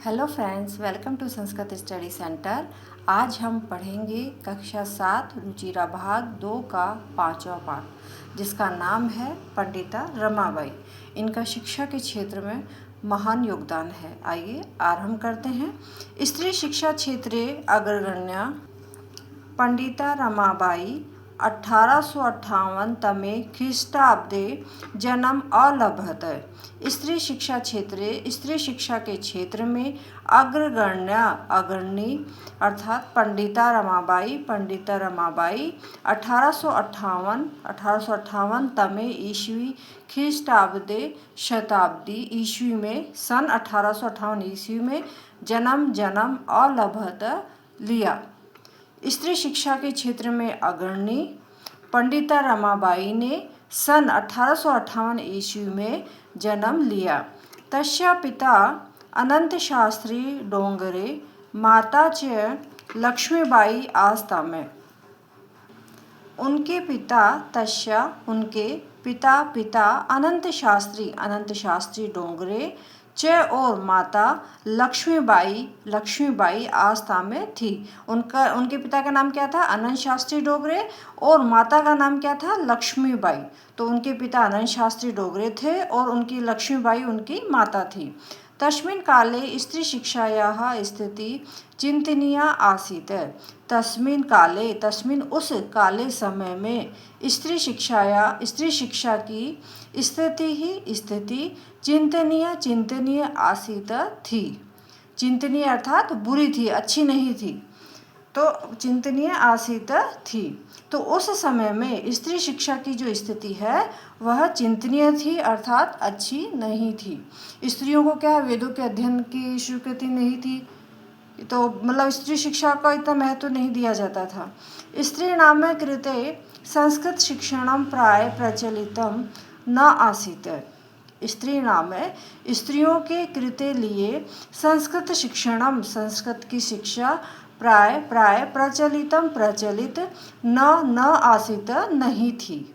Hello friends, welcome to Sanskrit study centre. आज हम पढ़ेंगे कक्षा 7 रुचिरा भाग 2 का 5वां पाठ, जिसका नाम है पंडिता रमाबाई। इनका शिक्षा के क्षेत्र में महान योगदान है। आइए आरंभ करते हैं। स्त्री शिक्षा क्षेत्रे अग्रगण्या पंडिता रमाबाई 1858 तमे ख्रीष्टाब्दे जन्म अलभत। स्त्री शिक्षा के क्षेत्र में अग्रणी अर्थात पंडिता रमाबाई 1858 तमे ईस्वी ख्रीष्टाब्दे शताब्दी ईस्वी में सन 1858 ईस्वी में जन्म अलभत लिया। स्त्री शिक्षा के क्षेत्र में अग्रणी पंडिता रमाबाई ने सन 1858 ईस्वी में जन्म लिया। तस्या पिता अनंत शास्त्री डोंगरे, माता च लक्ष्मीबाई आस्तामे। उनके पिता अनंत शास्त्री डोंगरे च और माता लक्ष्मीबाई आस्था में थी। उनके पिता का नाम क्या था? अनंत शास्त्री डोगरे, और माता का नाम क्या था? लक्ष्मीबाई। तो उनके पिता अनंत शास्त्री डोगरे थे और उनकी लक्ष्मीबाई उनकी माता थी। तस्मिन् काले स्त्री शिक्षायाः स्थिति चिंतनीया आसीत्। तस्मिन् उस काले समय में स्त्री शिक्षा की स्थिति चिंतनीय आसीत् थी। चिंतनीय अर्थात बुरी थी, अच्छी नहीं थी, तो चिंतनीय आसीत् थी। तो उस समय में स्त्री शिक्षा की जो स्थिति है वह चिंतनीय थी, अर्थात अच्छी नहीं थी। स्त्रियों को क्या, वेदों के अध्ययन की स्वीकृति नहीं थी, तो मतलब स्त्री शिक्षा का इतना महत्व नहीं दिया जाता था। स्त्री नाम कृते संस्कृत शिक्षणं प्राय प्रचलितम न आसीत्। स्त्री नाम स्त्रियों के कृते लिए संस्कृत की शिक्षा प्राय प्रचलित न आसीत् नहीं थी।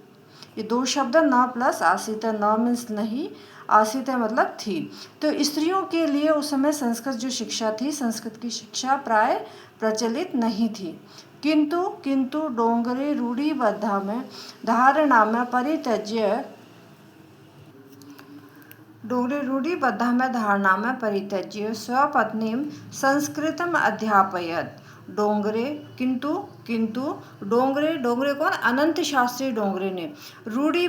ये दो शब्द न प्लस आसीत्, न मीन्स नहीं, आसीत् मतलब थी। तो स्त्रियों के लिए उस समय संस्कृत की शिक्षा प्राय प्रचलित नहीं थी। किंतु डोंगरे रूढ़िबद्धा में धारणा में परित्यज्य स्वपत्नीं संस्कृतम अध्यापयत्। किंतु डोंगरे कौन? अनंत शास्त्री डोंगरे ने रूढ़ी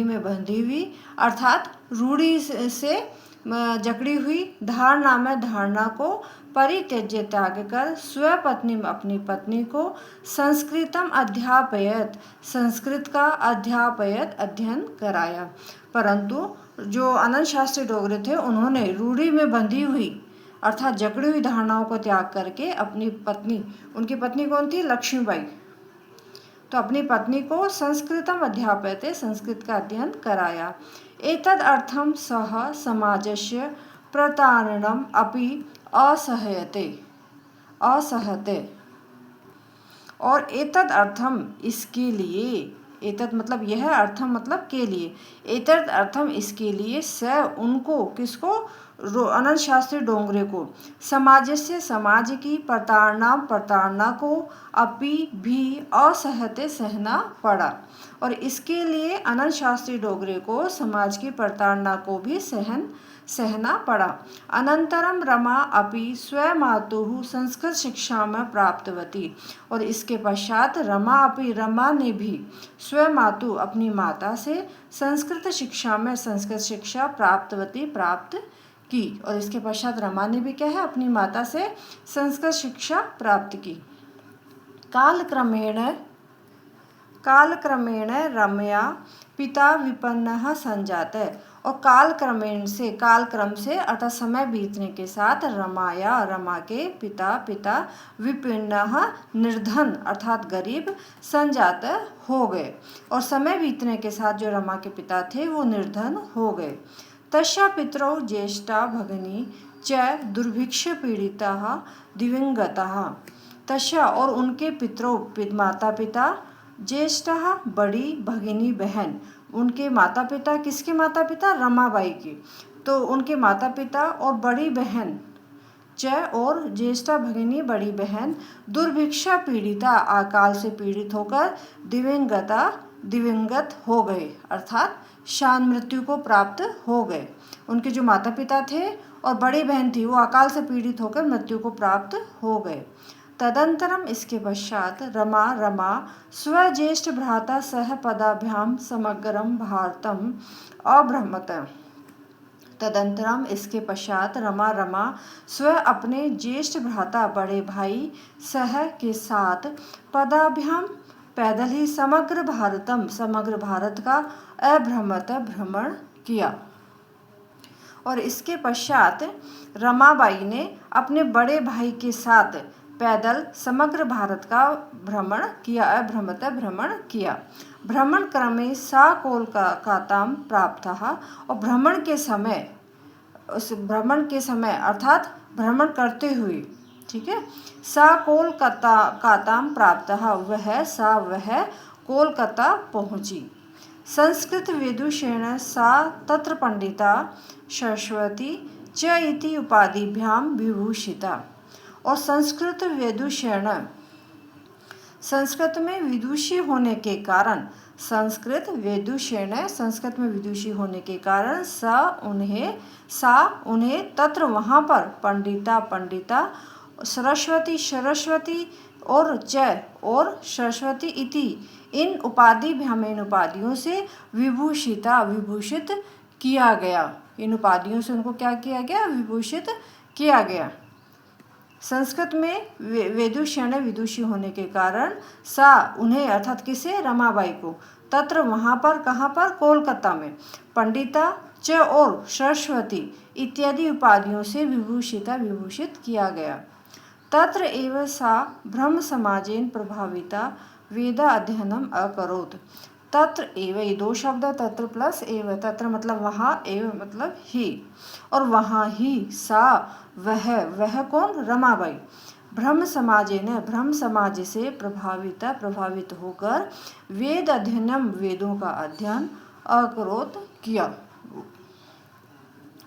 में बंधी हुई, अर्थात रूढ़ी से जकड़ी हुई धारणा को परित्यज्य त्याग कर स्वपत्नी अपनी पत्नी को संस्कृतम अध्यापयत संस्कृत का अध्ययन कराया। परंतु जो अनंत शास्त्री डोगरे थे उन्होंने रूढ़ी में बंधी हुई अर्थात जकड़ी हुई धारणाओं को त्याग करके अपनी पत्नी, उनकी पत्नी कौन थी? लक्ष्मीबाई, तो अपनी पत्नी को संस्कृतम अध्यापयते संस्कृत का अध्ययन कराया। एतद् अर्थम सह समाजस्य प्रतारणम अपि असहते। और एतद् अर्थम इसके लिए, एतद् मतलब यह, अर्थम मतलब के लिए, एतद् अर्थम इसके लिए, स उनको, किसको? अनंत शास्त्री डोंगरे को, समाज की प्रताड़ना को अपि भी असहते सहना पड़ा। और इसके लिए अनंत शास्त्री डोगरे को समाज की प्रताड़ना को भी सहना पड़ा। अनंतरम रमा अपि स्वमातुः संस्कृत शिक्षा में प्राप्तवती। और इसके पश्चात रमा ने भी स्वमातु अपनी माता से संस्कृत शिक्षा प्राप्त की। और इसके पश्चात रमा ने भी क्या है? अपनी माता से संस्कृत शिक्षा प्राप्त की। कालक्रमेण रमया पिता विपन्नः संजात। और कालक्रम से अर्थात समय बीतने के साथ रमा के पिता विपन्नः निर्धन अर्थात गरीब, संजात हो गए। और समय बीतने के साथ जो रमा के पिता थे वो निर्धन हो गए। तस्या पितरौ ज्येष्ठा भगिनी च दुर्भिक्ष पीड़िताः दिवंगताः। तस्या और उनके पितरौ माता पिता, ज्येष्ठा बड़ी, भगिनी बहन, उनके माता पिता, किसके माता पिता? रमाबाई के। तो उनके माता पिता और बड़ी बहन च और ज्येष्ठा भगिनी बड़ी बहन दुर्भिक्षा पीड़िता अकाल से पीड़ित होकर दिवंगत हो गए, अर्थात शान मृत्यु को प्राप्त हो गए। उनके जो माता पिता थे और बड़ी बहन थी वो अकाल से पीड़ित होकर मृत्यु को प्राप्त हो गए। तदंतरम इसके पश्चात रमा स्वज्येष्ठ भ्राता सह पदाभ्याम समग्रम भारतम अभ्रमत। तदंतरम इसके पश्चात रमा स्व अपने ज्येष्ठ भ्राता बड़े भाई सह के साथ पदाभ्याम पैदल ही समग्र भारत का अभ्रमत भ्रमण किया। और इसके पश्चात रमाबाई ने अपने बड़े भाई के साथ पैदल समग्र भारत का भ्रमण किया, अभ्रमत भ्रमण किया। भ्रमण क्रमे सा कोलकाताम प्राप्त। और भ्रमण के समय अर्थात भ्रमण करते हुए, ठीक है, सा कोलकाताम प्राप्त, वह कोलकाता पहुंची। संस्कृत विदुषेण सा तत्र पंडिता सरस्वती च इति उपाधिभ्याम विभूषिता। और संस्कृत में विदुषी होने के कारण संस्कृत में विदुषी होने के कारण सा उन्हें तत्र वहाँ पर पंडिता सरस्वती और सरस्वती इति इन उपाधियों से विभूषित किया गया। इन उपाधियों से उनको क्या किया गया? विभूषित किया गया। संस्कृत में विदुषी होने के कारण सा उन्हें अर्थात किसे? रमाबाई को तत्र वहाँ पर, कहाँ पर? कोलकाता में पंडिता च और सरस्वती इत्यादि उपाधियों से विभूषित किया गया। तत्र एव सा ब्रह्म समाजेन प्रभाविता वेद अध्ययनम अकरोत्। तत्र एव, ये दो शब्द तत्र प्लस एव, तत्र मतलब वहाँ, एव मतलब ही, और वहाँ ही सा वह कौन? रमाबाई ब्रह्म समाज से प्रभावित होकर वेद अध्ययनम वेदों का अध्ययन अकरोत् किया।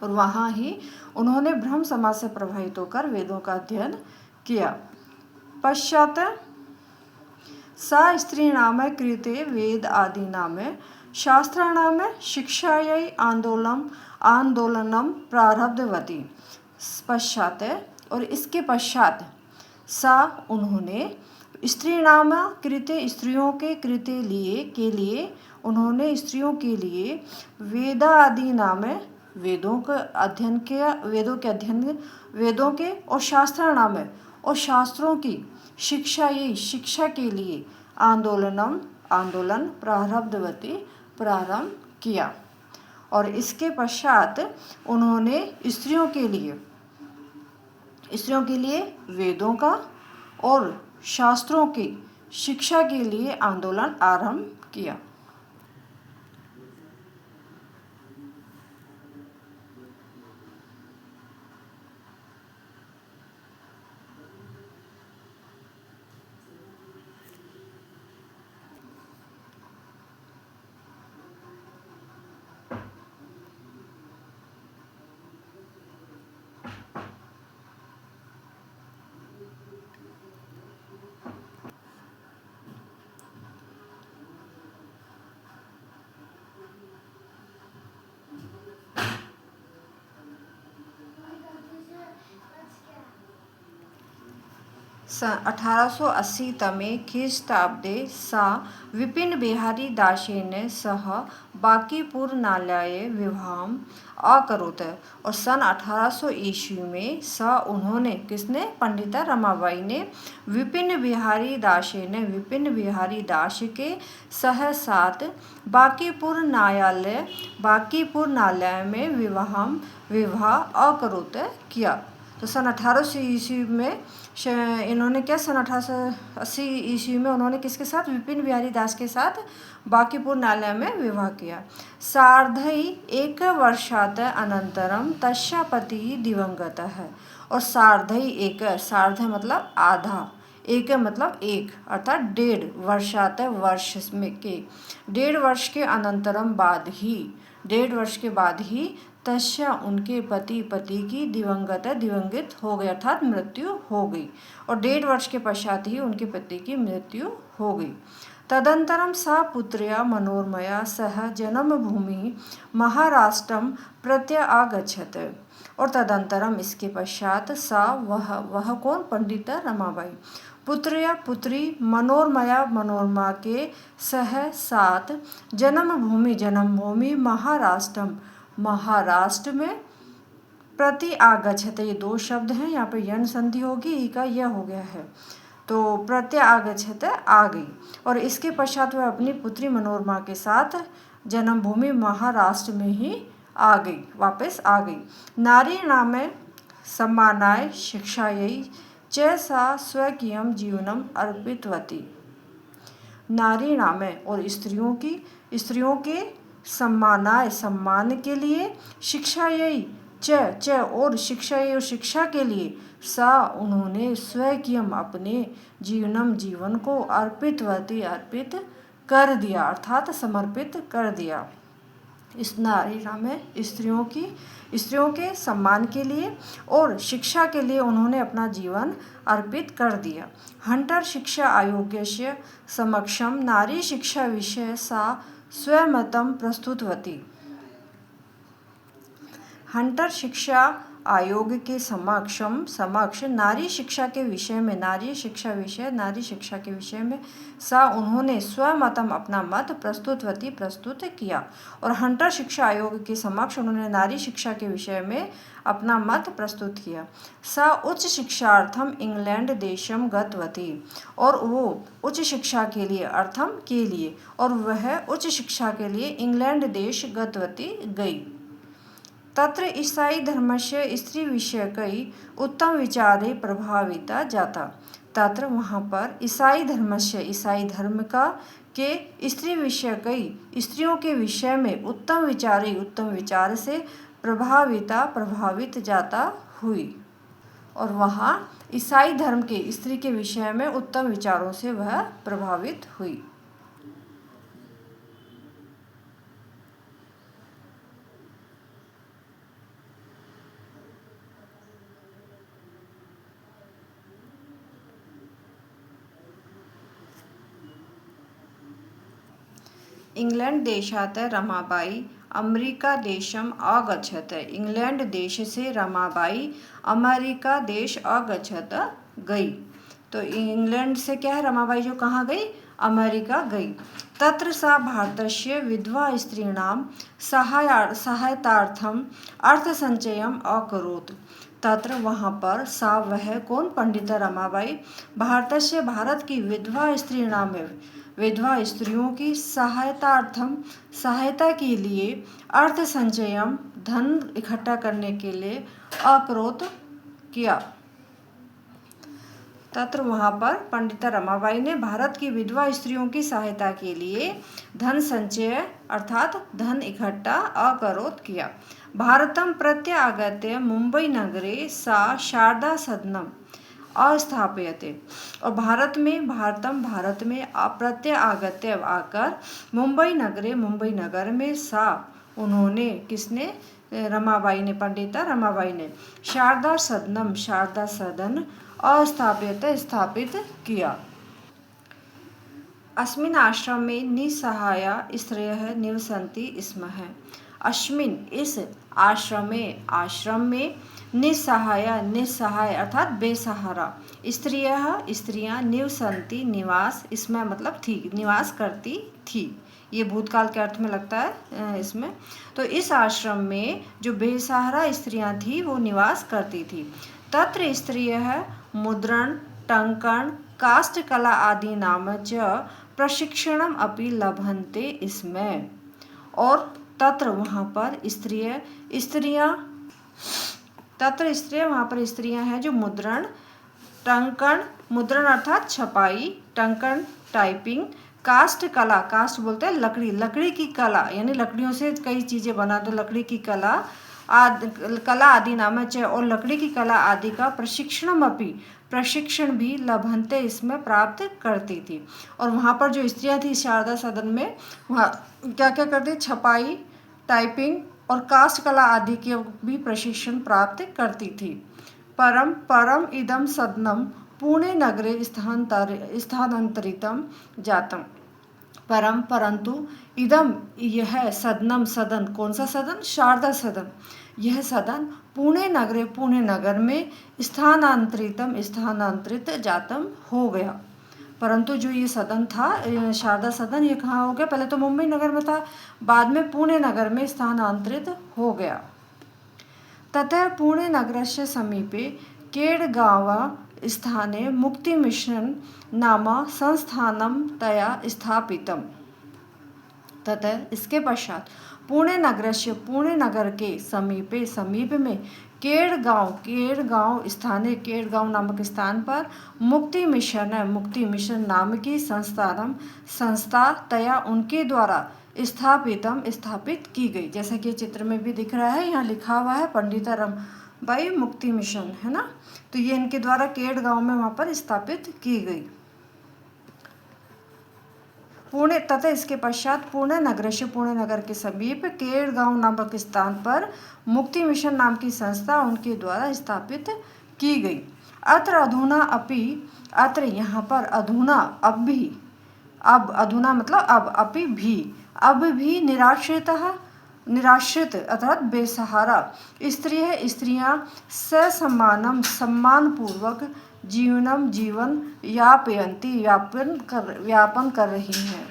और वहाँ ही उन्होंने ब्रह्म समाज से प्रभावित होकर वेदों का अध्ययन किया। पश्चात सा स्त्रीणाम कृते वेद आदीनाम शास्त्राणाम शिक्षायै आंदोलनम प्रारब्धवती। पश्चात, और इसके पश्चात सा उन्होंने स्त्रीणाम कृते स्त्रियों के लिए वेदादि नाम वेदों के अध्ययन किया, वेदों के और शास्त्राणाम और शास्त्रों की शिक्षा के लिए आंदोलन प्रारंभ किया। और इसके पश्चात उन्होंने स्त्रियों के लिए वेदों का और शास्त्रों की शिक्षा के लिए आंदोलन आरंभ किया। सन 1880 तमे ख्रीष्टाब्दे सा विपिन बिहारी दासेन सह बांकीपुरनालये विवाहम् अकरोत्। और सन 1800 ईस्वी में सा उन्होंने, किसने? पंडिता रमाबाई ने विपिन बिहारी दास के साथ बांकीपुरनालय में विवाह अकरोत् किया। तो सन 1800 ईस्वी में इन्होंने क्या? सन 1880 ईस्वी में उन्होंने किसके साथ? विपिन बिहारी दास के साथ बांकीपुरनालय में विवाह किया। सार्धै एक वर्षात् अनंतरम तस्या पतिः दिवंगतः। और सार्ध मतलब आधा, एक मतलब एक, अर्थात 1.5 वर्षात् वर्ष के 1.5 वर्ष के अनंतरम बाद ही तस्या उनके पति की दिवंगित हो गई अर्थात मृत्यु हो गई और 1.5 वर्ष के पश्चात ही उनके पति की मृत्यु हो गई। तदंतरम सा पुत्र्या मनोरमया सह जन्मभूमि महाराष्ट्रम प्रत्यागच्छत। और तदंतरम इसके पश्चात सा वह कौन, पंडिता रमाबाई, पुत्री मनोरमा के साथ जन्मभूमि महाराष्ट्र में प्रति आगच्छत। ये 2 शब्द हैं, यहाँ पे यन संधि होगी, ई का यह हो गया है, तो प्रत्यागच्छत आ गई। और इसके पश्चात वह अपनी पुत्री मनोरमा के साथ जन्मभूमि महाराष्ट्र में ही आ गई, वापस आ गई। नारी नाम सम्मानाय शिक्षायै च सा स्वकीयं जीवनम अर्पितवती। नारी नाम और स्त्रियों के सम्मान के लिए, शिक्षायै च और शिक्षा के लिए, सा उन्होंने स्वकीयम अपने जीवन को अर्पित कर दिया अर्थात समर्पित कर दिया। इस नारी नाम स्त्रियों के सम्मान के लिए और शिक्षा के लिए उन्होंने अपना जीवन अर्पित कर दिया। हंटर शिक्षा आयोगस्य समक्षम नारी शिक्षा विषय सा स्वमतं प्रस्तुतवती। हंटर शिक्षा आयोग के समक्ष नारी शिक्षा के विषय में सा उन्होंने स्वमतम अपना मत प्रस्तुत किया। और हंटर शिक्षा आयोग के समक्ष उन्होंने नारी शिक्षा के विषय में अपना मत प्रस्तुत किया। सा उच्च शिक्षार्थम इंग्लैंड देशम गतवती। और वो उच्च शिक्षा के लिए और वह उच्च शिक्षा के लिए इंग्लैंड देश गतवती गई। तत्र ईसाई धर्मस्य स्त्री विषयकै उत्तम विचारे प्रभाविता जाता। तत्र वहाँ पर ईसाई धर्म के स्त्री विषयकै स्त्रियों के विषय में उत्तम विचार से प्रभावित जाता हुई। और वहाँ ईसाई धर्म के स्त्री के विषय में उत्तम विचारों से वह प्रभावित हुई। इंग्लैंड देशात रमाबाई अमेरिका देशम अगच्छत। इंग्लैंड देश से रमाबाई अमेरिका देश अगच्छत गई। तो इंग्लैंड से क्या है, रमाबाई जो कहाँ गई, अमेरिका गई। तत्र सा भारतस्य विधवा स्त्रीणां सहायतार्थम अर्थसंचयम अकरोत्। तत्र वहाँ पर सा वह कौन, पंडिता रमाबाई, भारत की विधवा स्त्रियों की सहायता के लिए अर्थ संचयम धन इकट्ठा करने के लिए अकरोत किया। तत्र वहाँ पर पंडिता रमाबाई ने भारत की विधवा स्त्रियों की सहायता के लिए धन संचय अर्थात धन इकट्ठा अकरोत किया। भारतम प्रत्यागत्य मुंबई नगरे सा शारदा सदनम अस्थापयते। और भारत में प्रत्यागत्य आकर मुंबई नगर में सा उन्होंने, किसने, रमाबाई ने, पंडिता रमाबाई ने शारदा सदन स्थापित किया। अस्मिन् आश्रम में निसहाया स्त्रियः निवसन्ति स्म। अस्मिन् इस आश्रम में निसहाय अर्थात बेसहारा स्त्रियां निवसन्ति निवास, इसमें मतलब थी, निवास करती थी। ये भूतकाल के अर्थ में लगता है इसमें। तो इस आश्रम में जो बेसहारा स्त्रियां थी वो निवास करती थी। तत्र स्त्रियः मुद्रण टंकन काष्ठकला आदि नाम च प्रशिक्षणम अपि लभन्ते स्म। और तत्र वहाँ पर स्त्रियां हैं जो मुद्रण अर्थात छपाई, टंकन टाइपिंग, काष्ठ बोलते हैं लकड़ी की कला, यानी लकड़ियों से कई चीजें बना दो, लकड़ी की कला आदि नाम च, और लकड़ी की कला आदि का प्रशिक्षण भी लभन्ते इसमें प्राप्त करती थी। और वहाँ पर जो स्त्रियां थी शारदा सदन में, वहाँ क्या क्या करती, छपाई, टाइपिंग, और काष्ठ कला आदि के भी प्रशिक्षण प्राप्त करती थी। परम परम इदम सदनम पुणे नगरे स्थानांतरितम जातम। परम परंतु इदम यह सदनम सदन, कौन सा सदन? शारदा सदन। यह सदन पुणे नगरे, पुणे नगर में स्थानांतरित जातम हो गया। परंतु जो ये सदन था शारदा सदन, ये कहाँ हो गया? पहले तो मुंबई नगर में था, बाद में पुणे नगर में स्थानांतरित हो गया। ततः पुणे नगरस्य समीपे केडगांव स्थाने मुक्ति मिशन नाम संस्थानम तया स्थापितम। ततः इसके पश्चात पुणे नगरस्य, पुणे नगर के समीप में केडगांव स्थाने, केडगांव नामक स्थान पर मुक्ति मिशन नाम की संस्था तया उनके द्वारा स्थापित की गई। जैसा कि चित्र में भी दिख रहा है, यहाँ लिखा हुआ है पंडिता रमाबाई मुक्ति मिशन, है ना। तो ये इनके द्वारा केडगांव में वहाँ पर स्थापित की गई। पुणे तथा इसके पश्चात पुणे नगर के समीप केडगांव नामक स्थान पर मुक्ति मिशन नाम की संस्था उनके द्वारा स्थापित की गई। अत्र अधुना अपि, अत्र यहाँ पर अधुना, अब भी, अब अधुना मतलब अब भी निराश्रित अर्थात बेसहारा स्त्रियां ससम्मानम, सम्मान पूर्वक जीवन यापयंती, व्यापन कर रही हैं।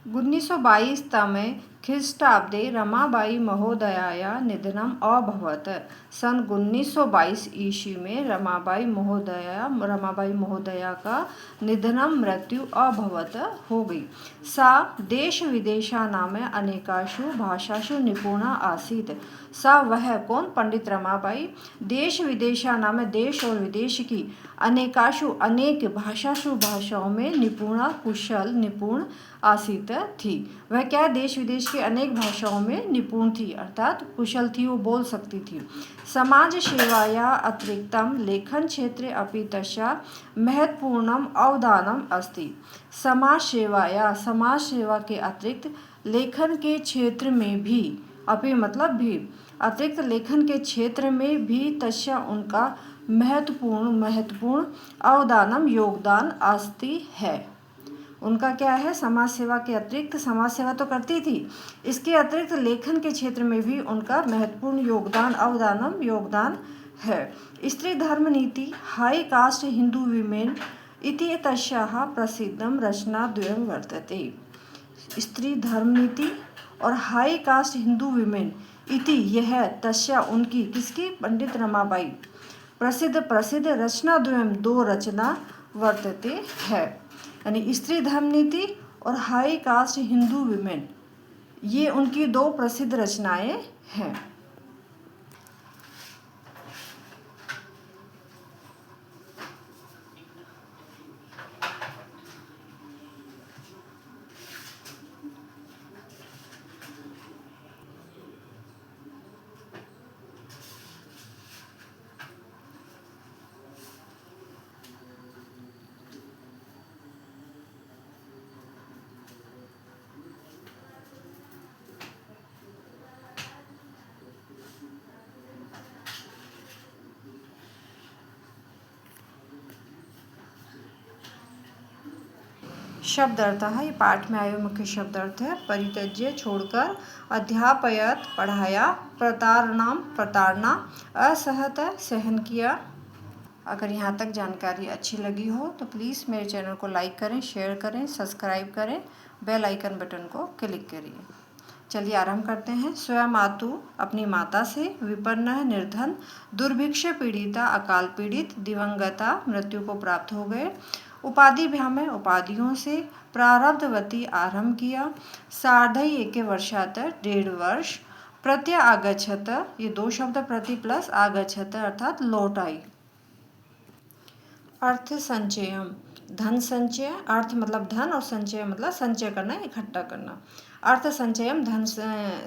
1922 तमे ख्रीष्टाब्दे रमाबाई महोदयाया निधनम अभवत्। सन 1922 ईस्वी में रमाबाई महोदया का निधनम, मृत्यु अभवत्, हो गई। सा देश विदेशानाम अनेकासु भाषासु निपुणा आसीत्। सा वह कौन? पंडित रमाबाई देश विदेशानाम, देश और विदेश की, अनेकासु अनेक, भाषाओं में निपुणा कुशल निपुण आसीत थी। वह क्या? देश विदेश की अनेक भाषाओं में निपुण थी अर्थात कुशल थी, वो बोल सकती थी। समाज सेवाया अतिरिक्तम लेखन क्षेत्रे अपि तस्या महत्वपूर्णम अवदानम अस्ति। समाज सेवा के अतिरिक्त लेखन के क्षेत्र में भी, अपि मतलब भी, अतिरिक्त लेखन के क्षेत्र में भी तस्या उनका महत्वपूर्ण अवदानम, योगदान अस्ति है। उनका क्या है? समाज सेवा के अतिरिक्त, समाज सेवा तो करती थी, इसके अतिरिक्त लेखन के क्षेत्र में भी उनका महत्वपूर्ण योगदान, अवदानम, योगदान है। स्त्री धर्म नीति हाई कास्ट हिंदू विमेन इति तस्याः प्रसिद्धम रचनाद्वयं वर्तते। स्त्री धर्म नीति और हाई कास्ट हिंदू विमेन इति, यह तस्या उनकी, किसकी? पंडित रमाबाई प्रसिद्ध रचनाद्वयं, दो रचना वर्तते है। यानी स्त्री धर्म नीति और हाई कास्ट हिंदू विमेन, ये उनकी दो प्रसिद्ध रचनाएं हैं। शब्द अर्थ है, ये पाठ में आए हुए मुख्य शब्द अर्थ है। परित्यज्य छोड़कर, अध्यापयत पढ़ाया, प्रताड़ना, असहत सहन किया। अगर यहाँ तक जानकारी अच्छी लगी हो तो प्लीज़ मेरे चैनल को लाइक करें, शेयर करें, सब्सक्राइब करें, बेल आइकन बटन को क्लिक करिए। चलिए आरंभ करते हैं। स्वयं मातु, अपनी माता से, विपन्न निर्धन, दुर्भिक्ष पीड़िता, अकाल पीड़ित, दिवंगता, मृत्यु को प्राप्त हो गए। उपाधिभ्याम में, उपाधियों से, प्रारब्धवती, आरंभ किया। सार्धई 1 वर्षात, 1.5 वर्ष। प्रत्य आगच्छत, ये दो शब्द प्रति प्लस आगच्छत अर्थात लौट आई। अर्थ संचयम, धन संचय, अर्थ मतलब धन और संचय मतलब संचय करना, इकट्ठा करना। अर्थ संचयम, धन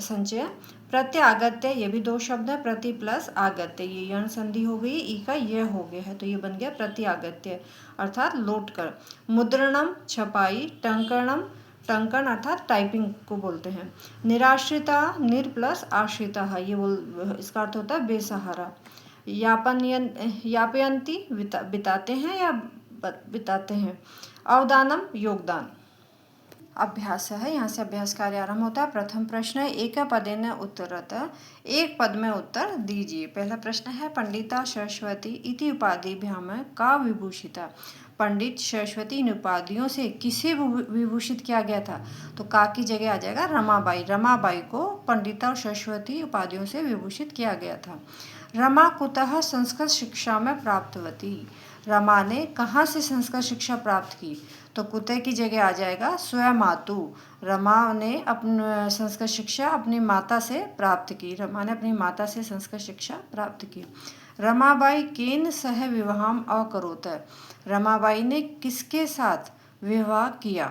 संचय। प्रत्यागत्य, ये भी दो शब्द है, प्रति प्लस आगत्य, ये यण संधि हो गई, ई का यह हो गया है, तो ये बन गया प्रत्यागत्य अर्थात लौट कर। मुद्रणम छपाई, टंकणम टंकन अर्थात टाइपिंग को बोलते हैं। निराश्रिता, निर प्लस आश्रिता, ये बोल इसका अर्थ होता है बेसहारा। यापयंती बिताते हैं या बिताते हैं। अवदानम योगदान। अभ्यास है, यहाँ से अभ्यास कार्य आरंभ होता है। प्रथम प्रश्न है एक पदेन उत्तरतः, एक पद में उत्तर दीजिए। पहला प्रश्न है पंडिता सरस्वती इति उपाधिभ्याम का विभूषिता। पंडित सरस्वती इन उपाधियों से किसे विभूषित किया गया था? तो का की जगह आ जाएगा रमाबाई। रमाबाई को पंडिता और सरस्वती उपाधियों से विभूषित किया गया था। रमा कुतः संस्कृत शिक्षा में प्राप्तवती। रमा ने कहाँ से संस्कृत शिक्षा प्राप्त की? तो कुतः की जगह आ जाएगा स्वयं मातु। रमा ने अपनी संस्कृत शिक्षा अपनी माता से प्राप्त की। रमा ने अपनी माता से संस्कृत शिक्षा प्राप्त की। रमाबाई केन सह विवाहम अकरोत। रमाबाई ने किसके साथ विवाह किया?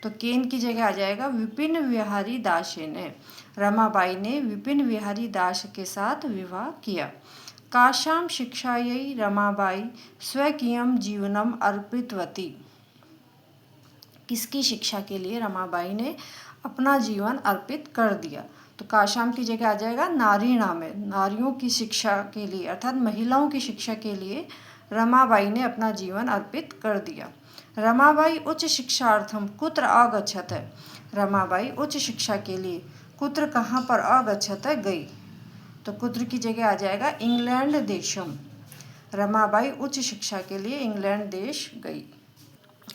तो केन की जगह आ जाएगा विपिन बिहारी दासे ने। रमाबाई ने विपिन बिहारी दास के साथ विवाह किया। काशाम शिक्षायै रमाबाई स्वकीयम जीवनम अर्पितवती। किसकी शिक्षा के लिए रमाबाई ने अपना जीवन अर्पित कर दिया? तो काशाम की जगह आ जाएगा नारी नाम है। नारियों की शिक्षा के लिए अर्थात महिलाओं की शिक्षा के लिए रमाबाई ने अपना जीवन अर्पित कर दिया। रमाबाई उच्च शिक्षार्थम कुत्र अगच्छत। रमाबाई उच्च शिक्षा के लिए कुत्र कहाँ पर अगच्छत गई? तो कुत्र की जगह आ जाएगा इंग्लैंड देशम। रमाबाई उच्च शिक्षा के लिए इंग्लैंड देश गई।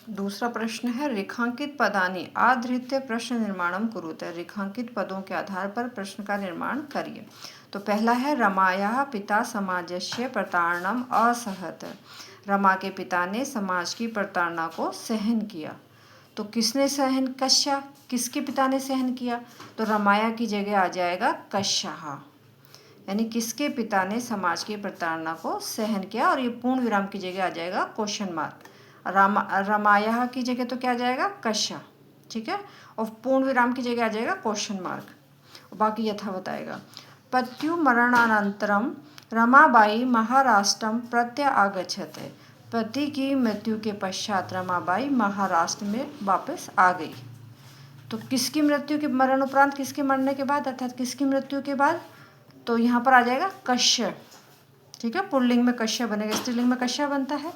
दूसरा प्रश्न है रेखांकित पदानि आधृत्य प्रश्न निर्माणम कुरुते। रेखांकित पदों के आधार पर प्रश्न का निर्माण करिए। तो पहला है रमायाः पिता समाजस्य प्रताड़नम असहत। रमा के पिता ने समाज की प्रताड़ना को सहन किया। तो किसने सहन? कश्या। किसके पिता ने सहन किया? तो रमाया की जगह आ जाएगा कश्यः, यानी किसके पिता ने समाज की प्रताड़ना को सहन किया। और ये पूर्ण विराम की जगह आ जाएगा क्वेश्चन मार्क। रमाया की जगह तो क्या आ जाएगा? कश्या, ठीक है। और पूर्ण विराम की जगह आ जाएगा क्वेश्चन मार्क। बाकी यथावत आएगा। पत्यु मरणानंतरम रमाबाई महाराष्ट्रम प्रत्यागच्छत। पति की मृत्यु के पश्चात रमाबाई महाराष्ट्र में वापस आ गई। तो किसकी मृत्यु के मरण उपरांत, किसके मरने के बाद अर्थात किसकी मृत्यु के बाद? तो यहाँ पर आ जाएगा कश्य, ठीक है। पुल्लिंग में कश्य बनेगा, स्त्रीलिंग में कश्य बनता है,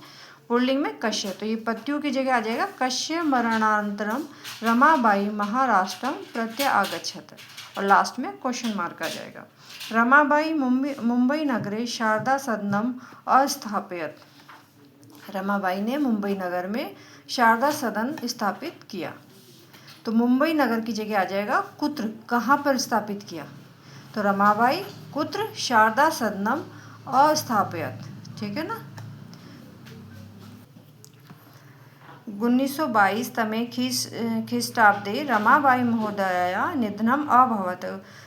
पुल्लिंग में कश्य। तो ये पत्यु की जगह आ जाएगा कश्य मरणानंतरम रमाबाई महाराष्ट्रम प्रत्यागच्छत। और लास्ट में क्वेश्चन मार्क आ जाएगा। रमाबाई मुंबई नगरे शारदा सदनम अस्थापयत। रमाबाई ने मुंबई नगर में शारदा सदन स्थापित किया। तो मुंबई नगर की जगह आ जाएगा कुत्र, कहाँ पर स्थापित किया? तो रमाबाई कुत्र शारदा सदनम अस्थापयत, ठीक है ना। 1922 तमे ख्रीष्टाब्दे रमाबाई महोदया निधनम अभवत।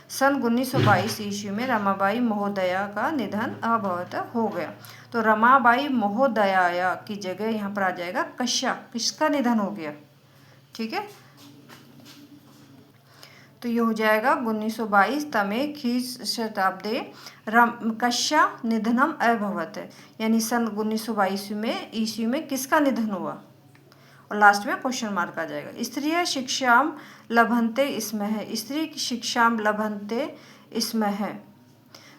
सन 1922 ईस्वी में रमाबाई महोदया का निधन अभवत हो गया। तो रमाबाई महोदया की जगह यहाँ पर आ जाएगा कश्या, किसका निधन हो गया, ठीक है। तो ये हो जाएगा 1922 तमे ख्रीष्टाब्दे कश्या निधनम अभवत, यानी सन 1922 में ईस्वी में किसका निधन हुआ? और लास्ट में क्वेश्चन मार्क आ जाएगा। स्त्रिय शिक्षाम लभन्ते इसमें है। स्त्री शिक्षाम लभन्ते इसमें है।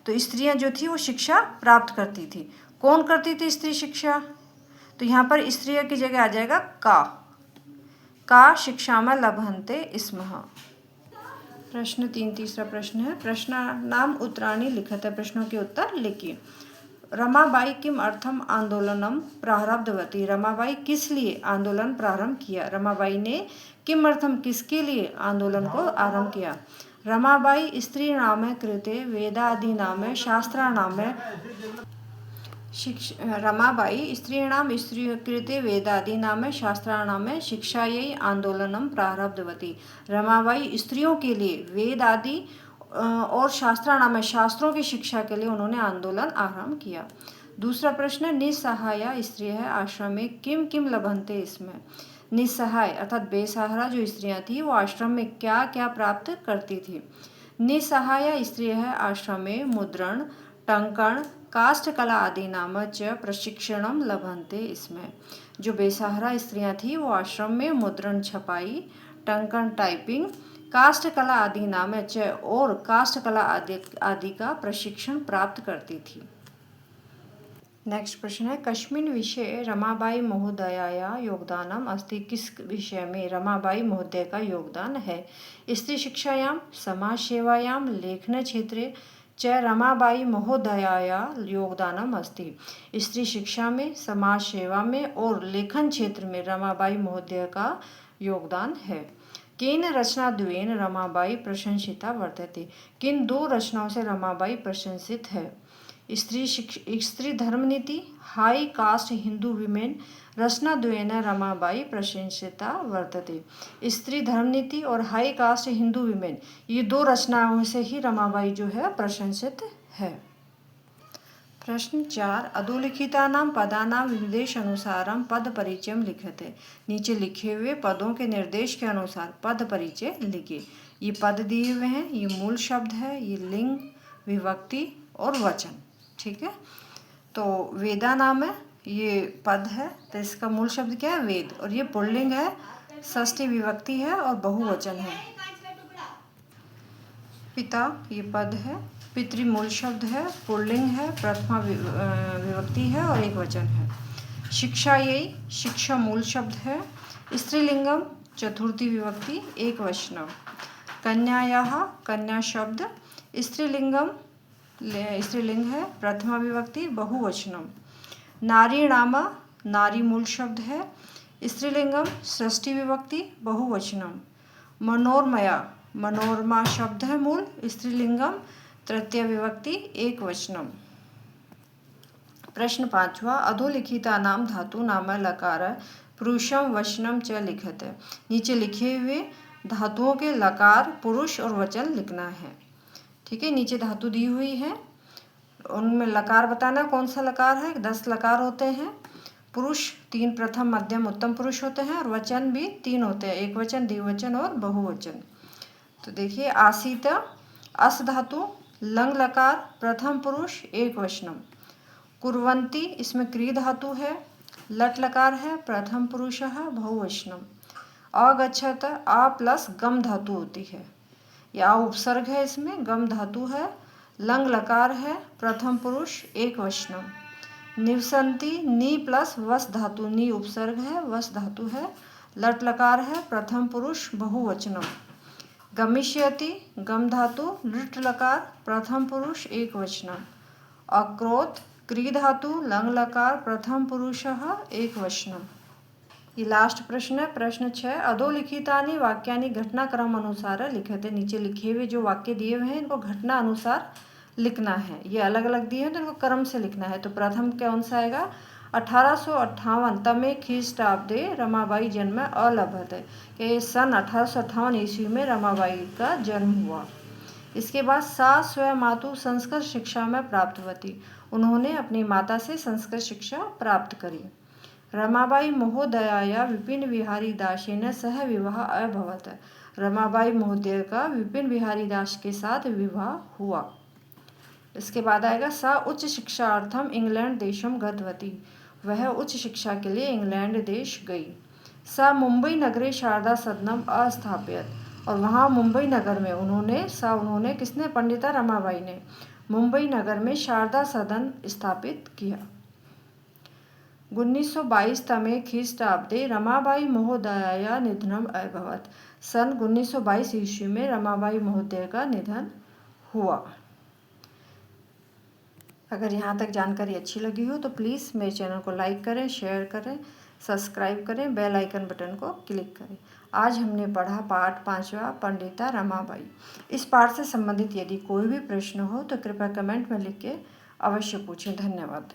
तो स्त्रियां जो थी वो शिक्षा प्राप्त करती थी। कौन करती थी स्त्री शिक्षा? तो यहाँ पर स्त्रिय की जगह आ जाएगा का शिक्षा में लभन्ते इसमें। प्रश्न 3 तीसरा प्रश्न है प्रश्न नाम उत्तराणी लिखत है। प्रश्नों के उत्तर लिखिए। रमाबाई किम अर्थम आंदोलनम प्रारब्धवती। रमाबाई किस लिए आंदोलन प्रारंभ किया? रमाबाई ने किम अर्थम किसके लिए आंदोलन को आरंभ किया? रमाबाई स्त्री नाम कृते वेदादि नाम शास्त्राणाम रमाबाई स्त्रीणाम कृते वेदादि नाम शास्त्राणाम शिक्षायै आंदोलनम प्रारब्धवती। रमाबाई स्त्रियों के लिए वेद आदि और शास्त्राणाम शास्त्रों की शिक्षा के लिए उन्होंने आंदोलन आरंभ किया। दूसरा प्रश्न निस्सहाया स्त्री है आश्रम में किम किम लभन्ते इसमें। निस्सहाय अर्थात बेसहारा जो स्त्रियां थी वो आश्रम में क्या क्या प्राप्त करती थी? निसहाया स्त्रियः आश्रमे मुद्रण टंकण काष्ठकला आदि नाम च प्रशिक्षणं लभन्ते स्म। जो बेसहारा स्त्रियां थी वो आश्रम में मुद्रण छपाई टंकन टाइपिंग काष्ठकला आदि नाम च और काष्ठकला आदि का प्रशिक्षण प्राप्त करती थी। नेक्स्ट प्रश्न है कस्मिन् विषये रमाबाई महोदयाया योगदानम अस्ति। किस विषय में रमाबाई महोदय का योगदान है। स्त्री शिक्षायां समाज सेवायां लेखन क्षेत्रे च रमाबाई महोदयाया योगदानम अस्ति। स्त्री शिक्षा में समाज सेवा में और लेखन क्षेत्र में रमाबाई महोदय का योगदान है। केन रचनाद्वयेन रमाबाई प्रशंसिता वर्तते। किन दो रचनाओं से रमाबाई प्रशंसित है। Stri Dharmaniti high caste Hindu women रचनाद्वयेन रमाबाई प्रशंसिता वर्तते। स्त्री धर्मनीति और हाई कास्ट हिंदू विमेन ये दो रचनाओं से ही रमाबाई जो है प्रशंसित है। प्रश्न 4 अधोलिखितानां पदानां निर्देशानुसारं पद परिचयं लिखते। नीचे लिखे हुए पदों के निर्देश के अनुसार पद परिचय लिखिए। ये पद दिए हुए हैं, ये मूल शब्द है, ये लिंग विभक्ति और वचन। ठीक है, तो वेदा नाम है, ये पद है, तो इसका मूल शब्द क्या है वेद, और ये पुल्लिंग है, षष्ठी विभक्ति है और बहुवचन है। पिता ये पद है, पितृ मूल शब्द है, पुल्लिंग है, प्रथमा विभक्ति है और एक वचन है। शिक्षा यही शिक्षा मूल शब्द है, स्त्रीलिंगम चतुर्थी विभक्ति एक वचनम। कन्यायाः कन्या शब्द स्त्रीलिंग है, प्रथमा विभक्ति बहुवचनम। नारी नाम नारी मूल शब्द है, स्त्रीलिंगम षष्ठी विभक्ति बहुवचनम। मनोरमया मनोरमा शब्द है मूल, स्त्रीलिंगम तृतीय विभक्ति एक वचनम। प्रश्न 5 अधोलिखितानां धातूनाम लकार पुरुषम वचनम च लिखते। नीचे लिखे हुए धातुओं के लकार पुरुष और वचन लिखना है। ठीक है, नीचे धातु दी हुई है, उनमें लकार बताना कौन सा लकार है। 10 लकार होते हैं। पुरुष 3 प्रथम मध्यम उत्तम पुरुष होते हैं और वचन भी 3 होते हैं, एक वचन द्विवचन और बहुवचन। तो देखिए आसीत अस धातु लंग लकार प्रथम पुरुष एक वचनम। कुर्वन्ति इसमें क्री धातु है, लट लकार है, प्रथम पुरुषः बहुवचनम। अगच्छत आ प्लस गम धातु होती है, या उपसर्ग है, इसमें गम धातु है, लंग लकार है, प्रथम पुरुष एक वचनम। निवसन्ति नी प्लस वस धातु, नी उपसर्ग है, वस धातु है, लट लकार है, प्रथम पुरुष बहुवचनम। गमिष्यति गम धातु लृट लकार प्रथम पुरुष एक वचनम। अक्रोध क्री धातु लंग लकार प्रथम पुरुषः एक वचनम। ये लास्ट प्रश्न है। प्रश्न 6 अधोलिखितानि वाक्यानि घटनाक्रम अनुसार लिखते। नीचे लिखे हुए जो वाक्य दिए हुए हैं इनको घटना अनुसार लिखना है। ये अलग अलग दिए हैं तो इनको क्रम से लिखना है। तो प्रथम कौन सा आएगा। 1858 तमे ख्रीष्टाब्दे रमाबाई जन्म अलभत। कि सन 1858 ईस्वी में रमाबाई का जन्म हुआ। इसके बाद सा स्वयं मातु संस्कृत शिक्षा में प्राप्तवती। उन्होंने अपनी माता से संस्कृत शिक्षा प्राप्त करी। रमाबाई महोदयाया विपिन बिहारी दासेन सह विवाह अभवत। रमाबाई महोदय का विपिन बिहारी दास के साथ विवाह हुआ। इसके बाद आएगा सा उच्च शिक्षार्थम इंग्लैंड देशम गतवती। वह उच्च शिक्षा के लिए इंग्लैंड देश गई। सा मुंबई नगरे शारदा सदनम अस्थापित। और वहाँ मुंबई नगर में उन्होंने किसने पंडिता रमाबाई ने मुंबई नगर में शारदा सदन स्थापित किया। 1922 तमे ख्रीष्टाब्दे रमाबाई महोदयाया निधनम अभवत। सन 1922 ईस्वी में रमाबाई महोदय का निधन हुआ। अगर यहाँ तक जानकारी अच्छी लगी हो तो प्लीज़ मेरे चैनल को लाइक करें, शेयर करें, सब्सक्राइब करें, बेल आइकन बटन को क्लिक करें। आज हमने पढ़ा पाठ 5वां पंडिता रमाबाई। इस पाठ से संबंधित यदि कोई भी प्रश्न हो तो कृपया कमेंट में लिख के अवश्य पूछें। धन्यवाद।